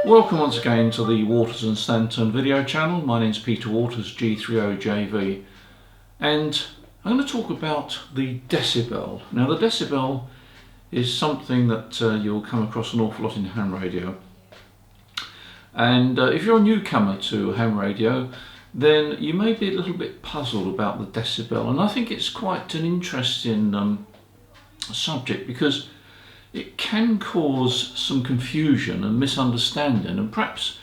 Welcome once again to the Waters and Stanton video channel. My name's Peter Waters, G30JV, and I'm going to talk about the decibel. Now the decibel is something that you'll come across an awful lot in ham radio, and if you're a newcomer to ham radio, then you may be a little bit puzzled about the decibel, and I think it's quite an interesting subject because it can cause some confusion and misunderstanding, and perhaps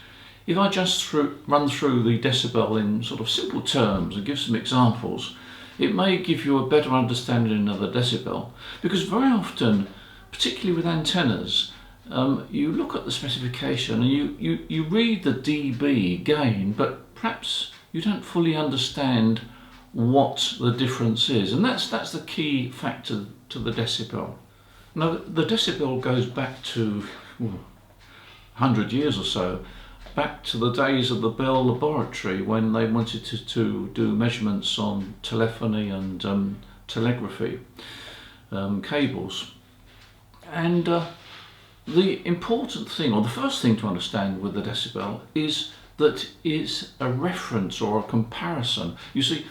if I just run through the decibel in sort of simple terms and give some examples, it may give you a better understanding of the decibel, because very often, particularly with antennas, you look at the specification and you read the dB gain, but perhaps you don't fully understand what the difference is, and that's the key factor to the decibel. Now the decibel goes back to 100 years or so, back to the days of the Bell Laboratory when they wanted to do measurements on telephony and telegraphy cables. And the important thing, or the first thing to understand with the decibel, is that it's a reference or a comparison. You see,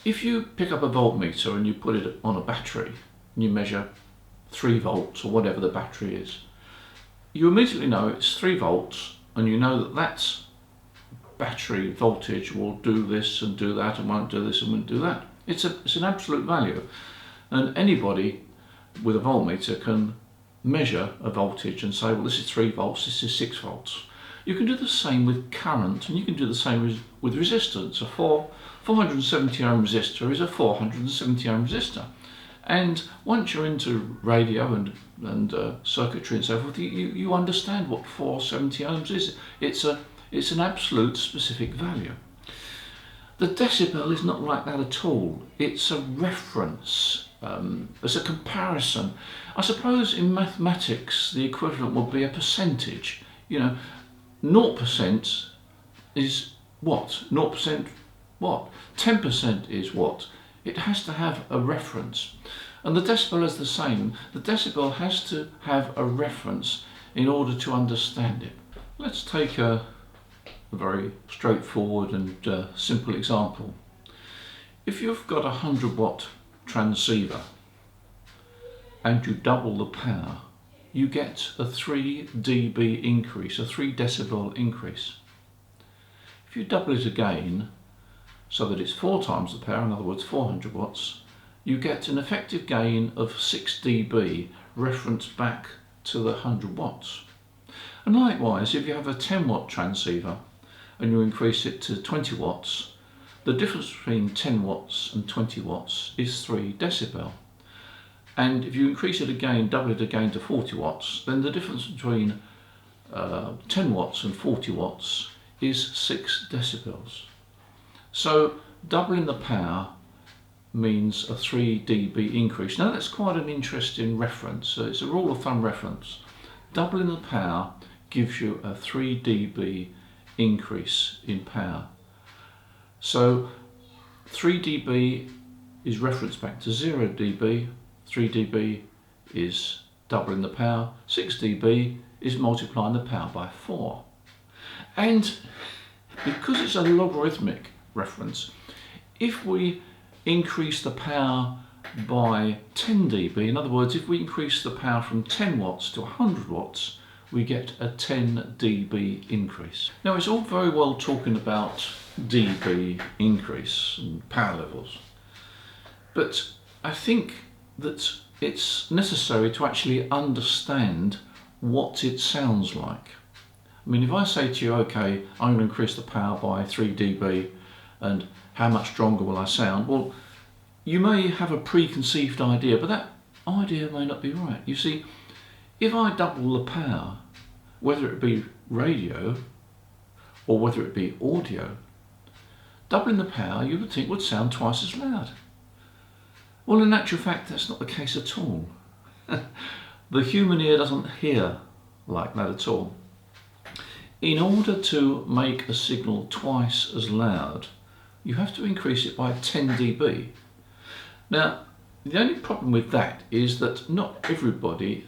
if you pick up a voltmeter and you put it on a battery and you measure 3 volts or whatever the battery is, you immediately know it's 3 volts, and you know that that's battery voltage will do this and do that and won't do this and won't do that. It's an absolute value, and anybody with a voltmeter can measure a voltage and say, well, this is 3 volts, this is 6 volts. You can do the same with current, and you can do the same with resistance. A 470 ohm resistor is a 470 ohm resistor. And once you're into radio and circuitry and so forth, you understand what 470 ohms is. It's an absolute specific value. The decibel is not like that at all. It's a reference. It's a comparison. I suppose in mathematics the equivalent would be a percentage. You know, 0% is what? 0% what? 10% is what? It has to have a reference, and the decibel is the same. The decibel has to have a reference in order to understand it. Let's take a very straightforward and simple example. If you've got a 100-watt transceiver and you double the power, you get a 3 dB increase, a 3 decibel increase. If you double it again, so that it's 4 times the power, in other words 400 watts, you get an effective gain of 6 dB referenced back to the 100 watts. And likewise, if you have a 10-watt transceiver and you increase it to 20 watts, the difference between 10 watts and 20 watts is 3 decibel. And if you increase it again, double it again to 40 watts, then the difference between 10 watts and 40 watts is 6 decibels. So doubling the power means a 3 dB increase. Now that's quite an interesting reference. So it's a rule of thumb reference. Doubling the power gives you a 3 dB increase in power. So 3 dB is referenced back to 0 dB. 3 dB is doubling the power. 6 dB is multiplying the power by 4. And because it's a logarithmic reference, if we increase the power by 10 dB, in other words, if we increase the power from 10 watts to 100 watts, we get a 10 dB increase. Now it's all very well talking about dB increase and power levels, but I think that it's necessary to actually understand what it sounds like. I mean, if I say to you, okay, I'm going to increase the power by 3 dB, and how much stronger will I sound? Well, you may have a preconceived idea, but that idea may not be right. You see, if I double the power, whether it be radio or whether it be audio, doubling the power you would think would sound twice as loud. Well, in actual fact, that's not the case at all. The human ear doesn't hear like that at all. In order to make a signal twice as loud, you have to increase it by 10 dB. Now, the only problem with that is that not everybody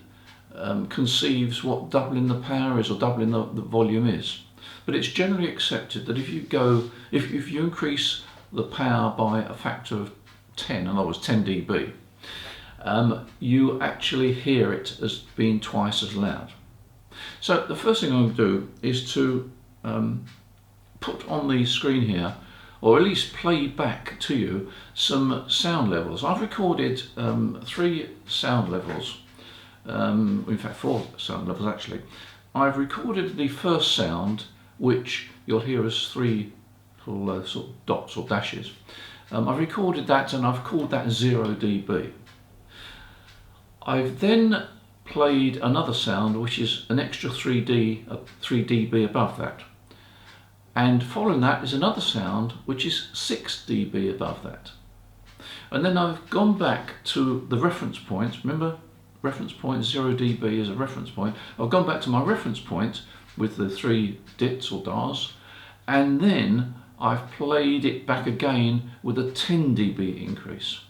conceives what doubling the power is or doubling the volume is. But it's generally accepted that if you increase the power by a factor of 10, in other words 10 dB, you actually hear it as being twice as loud. So the first thing I'm going to do is to put on the screen here, or at least play back to you, some sound levels. I've recorded 3 sound levels, in fact 4 sound levels actually. I've recorded the first sound, which you'll hear as 3 little sort of dots or dashes. I've recorded that and I've called that 0 dB. I've then played another sound which is an extra 3 dB above that. And following that is another sound which is 6 dB above that. And then I've gone back to the reference point. Remember, reference point 0 dB is a reference point. I've gone back to my reference point with the 3 dits or dars, and then I've played it back again with a 10 dB increase.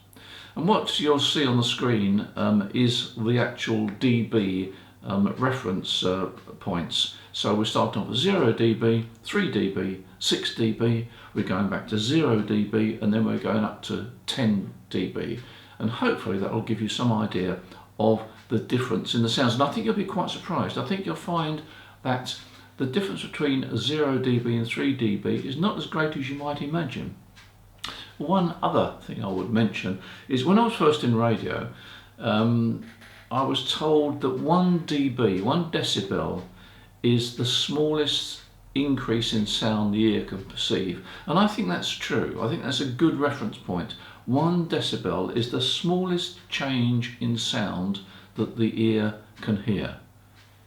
And what you'll see on the screen is the actual dB reference points. So we're starting off with 0 dB, 3 dB, 6 dB, we're going back to 0 dB, and then we're going up to 10 dB. And hopefully that will give you some idea of the difference in the sounds. And I think you'll be quite surprised. I think you'll find that the difference between 0 dB and 3 dB is not as great as you might imagine. One other thing I would mention is when I was first in radio, I was told that 1 dB, 1 decibel, is the smallest increase in sound the ear can perceive. And I think that's true. I think that's a good reference point. 1 decibel is the smallest change in sound that the ear can hear.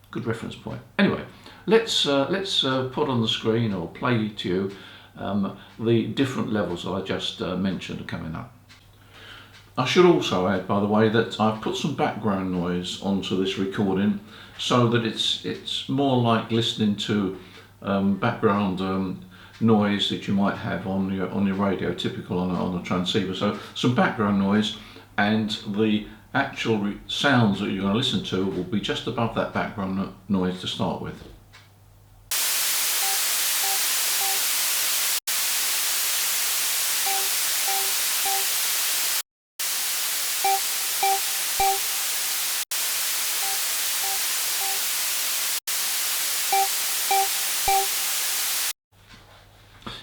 Good reference point. Anyway, let's put on the screen or play to you the different levels that I just mentioned are coming up. I should also add, by the way, that I've put some background noise onto this recording so that it's more like listening to background noise that you might have on your radio, typical on a transceiver. So some background noise, and the actual sounds that you're going to listen to will be just above that background noise to start with.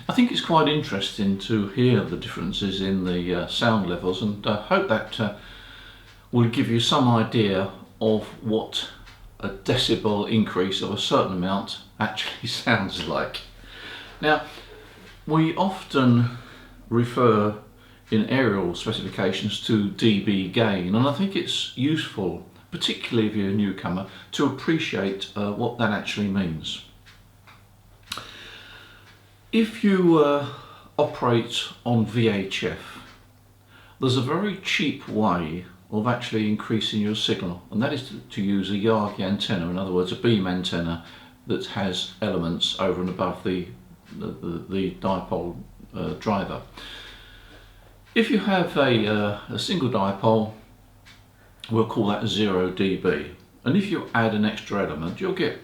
I think it's quite interesting to hear the differences in the sound levels, and I hope that will give you some idea of what a decibel increase of a certain amount actually sounds like. Now, we often refer in aerial specifications to dB gain, and I think it's useful, particularly if you're a newcomer, to appreciate what that actually means. If you operate on VHF, there's a very cheap way of actually increasing your signal, and that is to use a Yagi antenna, in other words a beam antenna that has elements over and above the dipole driver. If you have a single dipole, we'll call that 0 dB, and if you add an extra element you'll get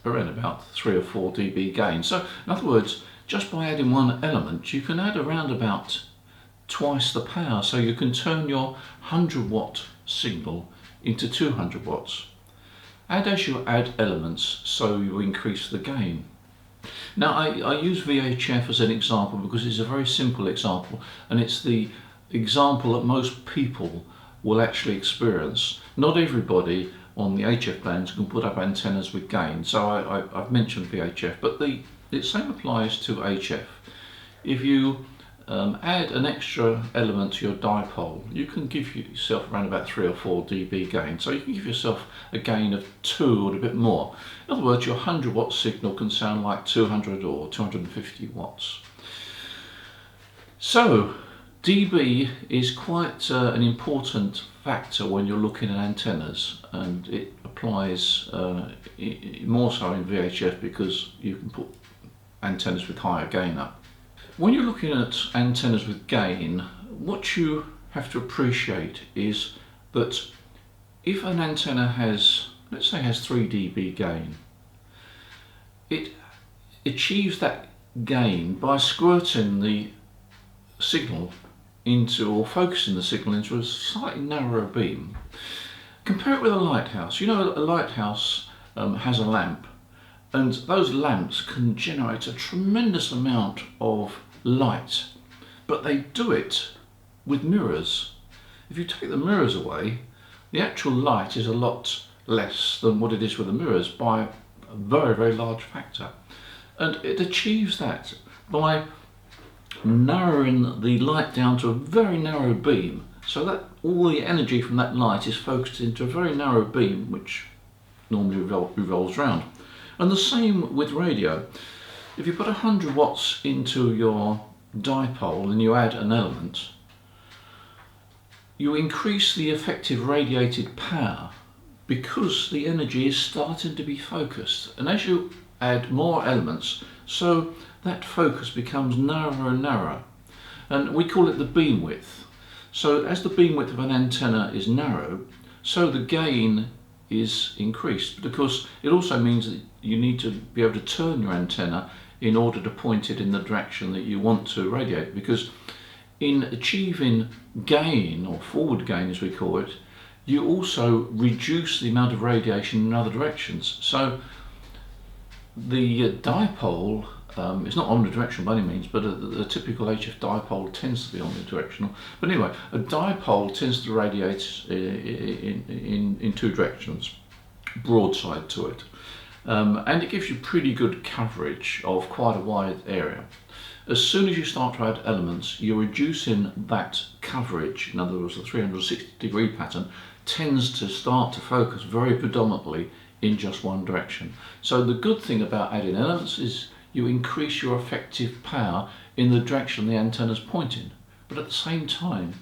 around about 3 or 4 dB gain. So in other words, just by adding one element you can add around about twice the power, so you can turn your 100 watt signal into 200 watts. And as you add elements, so you increase the gain. Now I use VHF as an example because it's a very simple example, and it's the example that most people will actually experience. Not everybody on the HF bands can put up antennas with gain, so I've mentioned VHF, but the same applies to HF. If you add an extra element to your dipole, you can give yourself around about 3 or 4 dB gain. So you can give yourself a gain of 2 or a bit more. In other words, your 100 watt signal can sound like 200 or 250 watts. So dB is quite an important factor when you're looking at antennas, and it applies more so in VHF because you can put antennas with higher gain up. When you're looking at antennas with gain, what you have to appreciate is that if an antenna has let's say has 3 dB gain, it achieves that gain by squirting the signal into, or focusing the signal into, a slightly narrower beam. Compare it with a lighthouse. You know, a lighthouse has a lamp, and those lamps can generate a tremendous amount of light, but they do it with mirrors. If you take the mirrors away, the actual light is a lot less than what it is with the mirrors by a very, very large factor. And it achieves that by narrowing the light down to a very narrow beam, so that all the energy from that light is focused into a very narrow beam, which normally revolves around. And the same with radio. If you put 100 watts into your dipole and you add an element, you increase the effective radiated power because the energy is starting to be focused. And as you add more elements, so that focus becomes narrower and narrower. And we call it the beam width. So as the beam width of an antenna is narrow, so the gain is increased, because it also means that you need to be able to turn your antenna in order to point it in the direction that you want to radiate, because in achieving gain, or forward gain as we call it, you also reduce the amount of radiation in other directions. So the dipole is not omnidirectional by any means, but a typical HF dipole tends to be omnidirectional. But anyway, a dipole tends to radiate in two directions, broadside to it. And it gives you pretty good coverage of quite a wide area. As soon as you start to add elements, you're reducing that coverage. In other words, the 360-degree pattern tends to start to focus very predominantly in just one direction. So the good thing about adding elements is you increase your effective power in the direction the antenna is pointing, but at the same time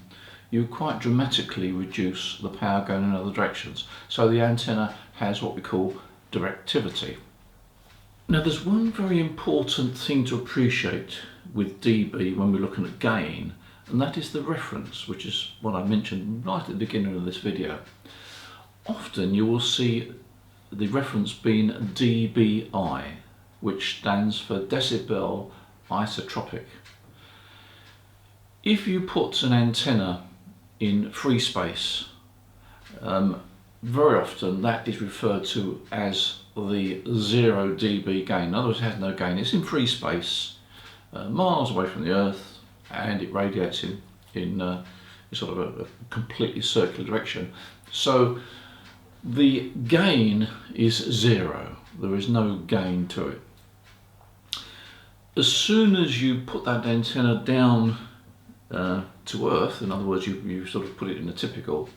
you quite dramatically reduce the power going in other directions. So the antenna has what we call directivity. Now there's one very important thing to appreciate with dB when we're looking at gain, and that is the reference, which is what I mentioned right at the beginning of this video. Often you will see the reference being dBi, which stands for decibel isotropic. If you put an antenna in free space, very often that is referred to as the 0 dB gain. In other words, it has no gain. It's in free space, miles away from the Earth, and it radiates in sort of a completely circular direction. So the gain is 0. There is no gain to it. As soon as you put that antenna down to Earth, in other words, you sort of put it in a typical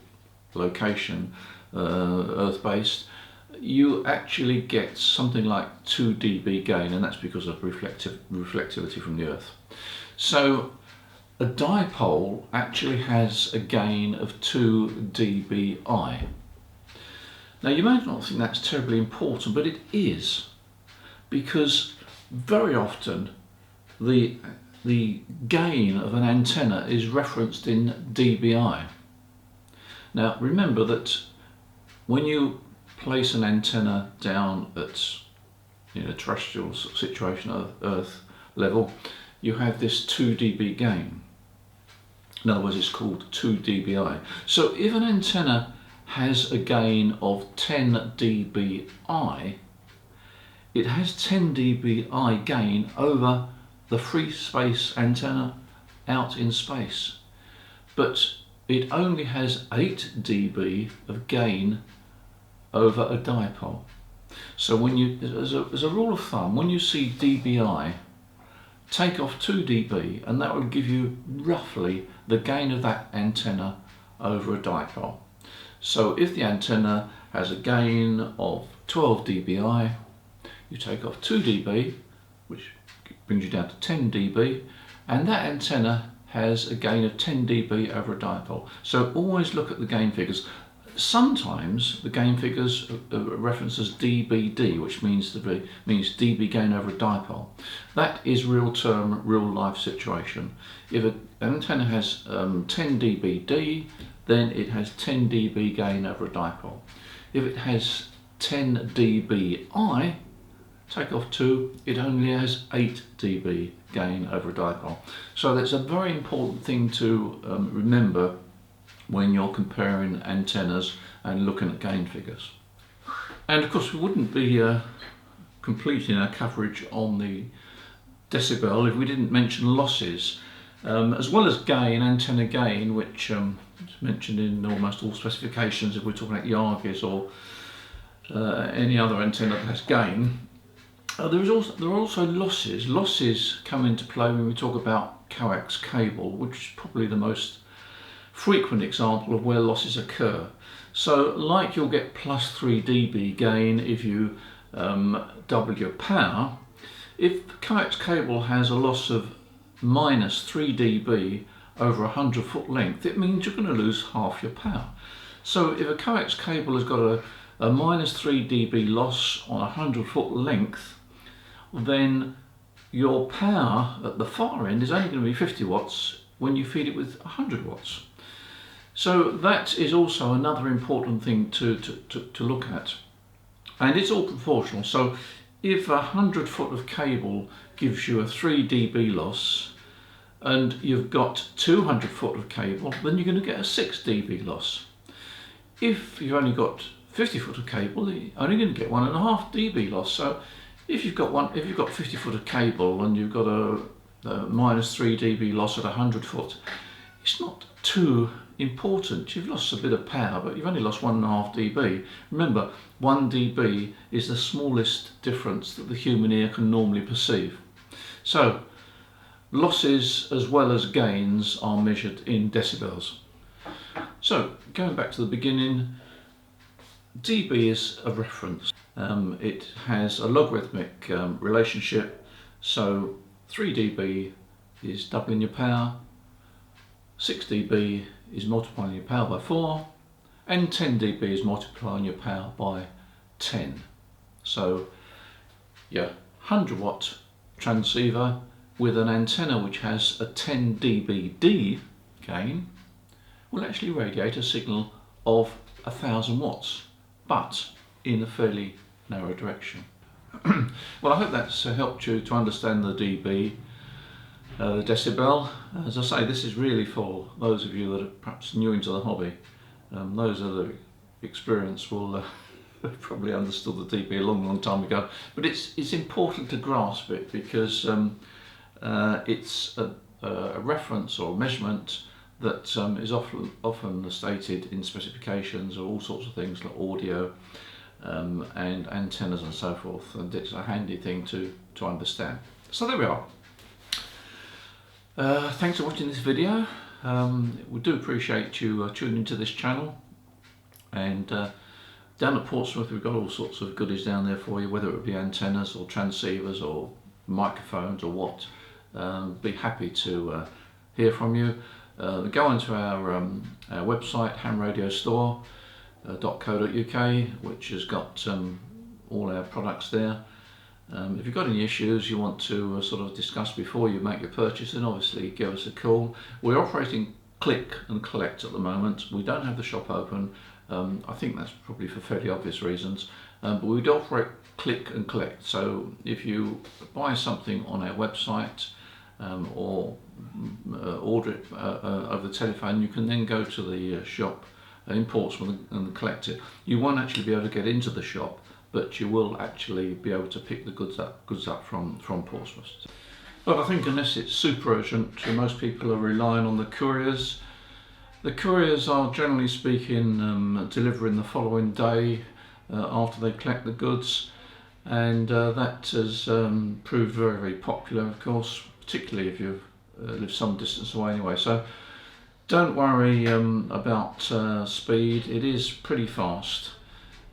location, Earth-based, you actually get something like 2 dB gain, and that's because of reflectivity from the Earth. So a dipole actually has a gain of 2 dBi. Now you may not think that's terribly important, but it is, because very often the gain of an antenna is referenced in dBi. Now remember that when you place an antenna down at terrestrial situation of Earth level, you have this 2 dB gain. In other words, it's called 2 dBi. So if an antenna has a gain of 10 dBi, it has 10 dBi gain over the free space antenna out in space, but it only has 8 dB of gain over a dipole. So when you, as a rule of thumb, when you see dBi, take off 2 dB, and that will give you roughly the gain of that antenna over a dipole. So if the antenna has a gain of 12 dBi, you take off 2 dB, which brings you down to 10 dB, and that antenna has a gain of 10 dB over a dipole. So always look at the gain figures. Sometimes the gain figures are referenced as dBd, which means dB gain over a dipole. That is real term, real life situation. If an antenna has 10 dBd, then it has 10 dB gain over a dipole. If it has 10 dBi, take off 2, it only has 8 dB gain over a dipole. So that's a very important thing to remember when you're comparing antennas and looking at gain figures. And of course we wouldn't be completing our coverage on the decibel if we didn't mention losses. As well as gain, antenna gain, which is mentioned in almost all specifications if we're talking about Yagis or any other antenna that has gain. There are also losses. Losses come into play when we talk about coax cable, which is probably the most frequent example of where losses occur. So like you'll get plus 3 dB gain if you double your power. If the coax cable has a loss of minus 3 dB over a 100-foot length, it means you're going to lose half your power. So if a coax cable has got a minus 3 dB loss on a 100-foot length, then your power at the far end is only going to be 50 watts when you feed it with 100 watts. So that is also another important thing to look at. And it's all proportional. So if 100 foot of cable gives you a 3 dB loss and you've got 200 foot of cable, then you're going to get a 6 dB loss. If you've only got 50 foot of cable, you're only going to get 1.5 dB loss. So if you've got 50 foot of cable and you've got a minus 3 dB loss at 100 foot, it's not too important. You've lost a bit of power, but you've only lost 1.5 dB. Remember, 1 dB is the smallest difference that the human ear can normally perceive. So losses as well as gains are measured in decibels. So going back to the beginning, dB is a reference. It has a logarithmic relationship, so 3 dB is doubling your power, 6 dB is multiplying your power by 4, and 10 dB is multiplying your power by 10. So yeah, 100 watt transceiver with an antenna which has a 10 dBd gain will actually radiate a signal of 1000 watts, but in a fairly narrow direction. Well, I hope that's helped you to understand the dB, the decibel. As I say, this is really for those of you that are perhaps new into the hobby. Those that are experienced will probably understood the dB a long time ago, but it's important to grasp it because it's a reference or a measurement that is often stated in specifications or all sorts of things like audio and antennas and so forth, and it's a handy thing to understand. So there we are. Thanks for watching this video. We do appreciate you tuning into this channel, and down at Portsmouth we've got all sorts of goodies down there for you, whether it be antennas or transceivers or microphones or what. Be happy to hear from you. Go onto our website, hamradiostore.co.uk, which has got all our products there. If you've got any issues you want to sort of discuss before you make your purchase, then obviously give us a call. We're operating click and collect at the moment. We don't have the shop open. I think that's probably for fairly obvious reasons, but we do operate click and collect. So if you buy something on our website or order it over the telephone, you can then go to the shop in Portsmouth and collect it. You won't actually be able to get into the shop, but you will actually be able to pick the goods up from Portsmouth. But I think unless it's super urgent, most people are relying on the couriers. The couriers are generally speaking delivering the following day after they collect the goods, and that has proved very, very popular, of course, particularly if you live some distance away anyway. So don't worry about speed. It is pretty fast,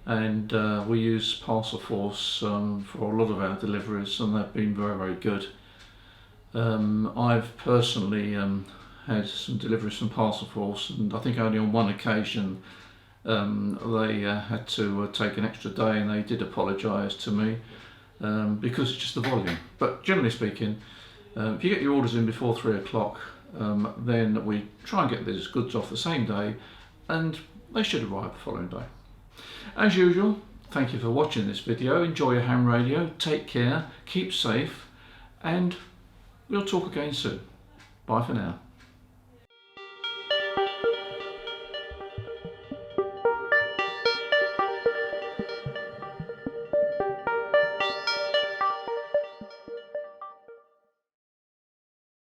and we use Parcel Force for a lot of our deliveries, and they've been very, very good. I've personally had some deliveries from Parcel Force, and I think only on one occasion they had to take an extra day, and they did apologise to me because it's just the volume. But generally speaking, if you get your orders in before 3 o'clock, then we try and get these goods off the same day, and they should arrive the following day. As usual, thank you for watching this video. Enjoy your ham radio, take care, keep safe, and we'll talk again soon. Bye for now.